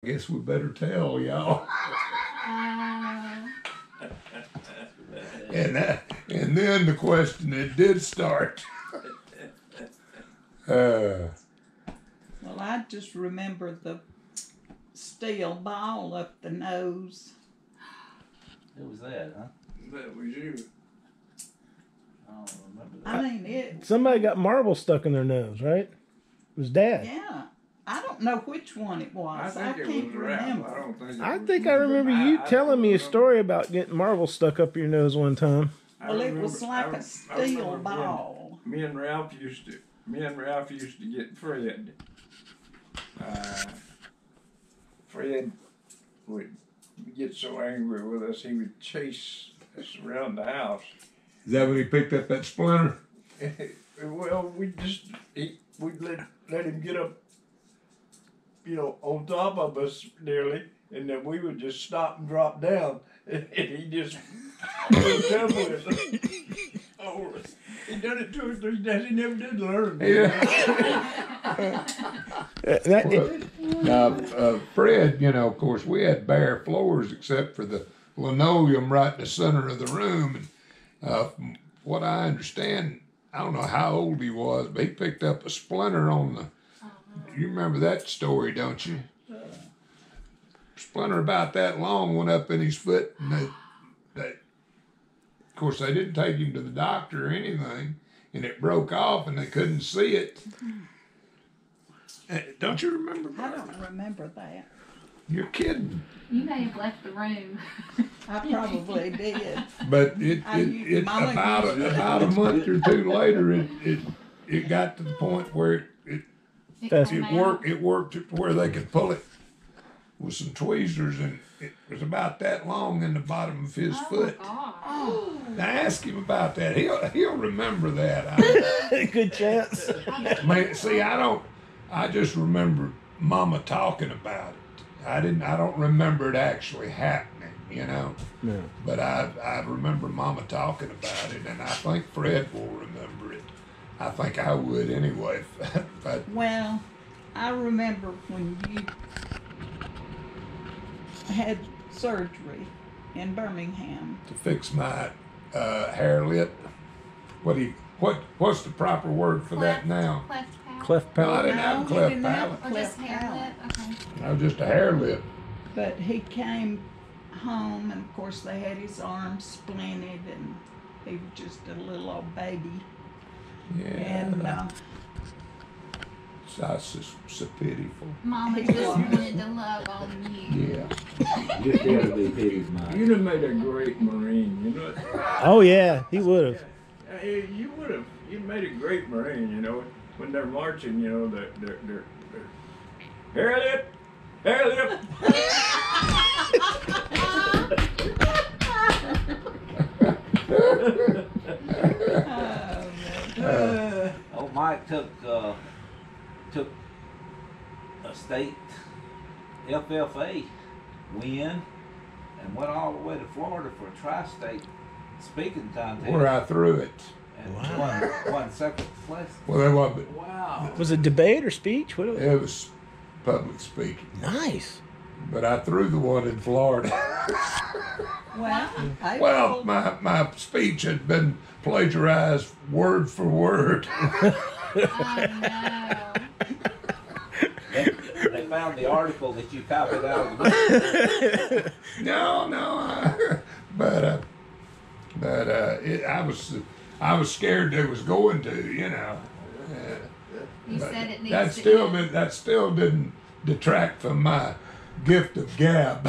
Guess we better tell y'all. And then the question, it did start. Well, I just remember the steel ball up the nose. Who was that, huh? That was you. I don't remember that. I mean, it. Somebody got marble stuck in their nose, right? It was Dad. Yeah. I don't know which one it was. I think it can't was Ralph. remember. I don't think it I was think you. I remember you I telling me a remember- story about getting marble stuck up your nose one time. Well, it was like a steel ball. Me and Ralph used to get Fred. Fred would get so angry with us, he would chase us around the house. Is that when he picked up that splinter? Well, we'd let him get up, on top of us nearly, and then we would just stop and drop down, and he just wouldn't with us. Oh, he done it 2 or 3 days. He never did learn. Fred, of course, we had bare floors except for the linoleum right in the center of the room. And from what I understand, I don't know how old he was, but he picked up a splinter on the. You remember that story, don't you? Splinter about that long went up in his foot, and of course, they didn't take him to the doctor or anything, and it broke off, and they couldn't see it. Don't you remember? I don't remember that. You're kidding. You may have left the room. I probably did. But about a month or 2 later, it got to the point where it worked to where they could pull it with some tweezers, and it was about that long in the bottom of his foot. Oh. Now ask him about that. He'll remember that. Good chance. I just remember Mama talking about it. I don't remember it actually happening, No. But I remember Mama talking about it, and I think Fred will remember it. I think I would anyway. But Well, I remember when you had surgery in Birmingham. to fix my hair lip, what's the proper word for that now? Cleft palate. Cleft No, I palate. didn't have a No, he cleft didn't have palate. Or just cleft hair palate. lip? Okay. No, just a hair lip. But he came home, and of course they had his arm splinted, and he was just a little old baby. Yeah. And That's so pitiful. Mama just wanted to love on you. Yeah. You gotta be pitied, Mike. You'd have made a great Marine, you know. Oh yeah, he would have. You would have. You made a great Marine, when they're marching, they're hair lip, hair lip. Old Mike took a state FFA win and went all the way to Florida for a tri-state speaking contest. Where I threw it. And Wow. won second place. Well, they wasn't. Wow. Was it debate or speech? What? It was public speaking. Nice. But I threw the one in Florida. well, my speech had been plagiarized word for word. Oh no. They found the article that you copied out of the book. I was scared they was going to, You But said it needs that to still end. that still didn't detract from my gift of gab.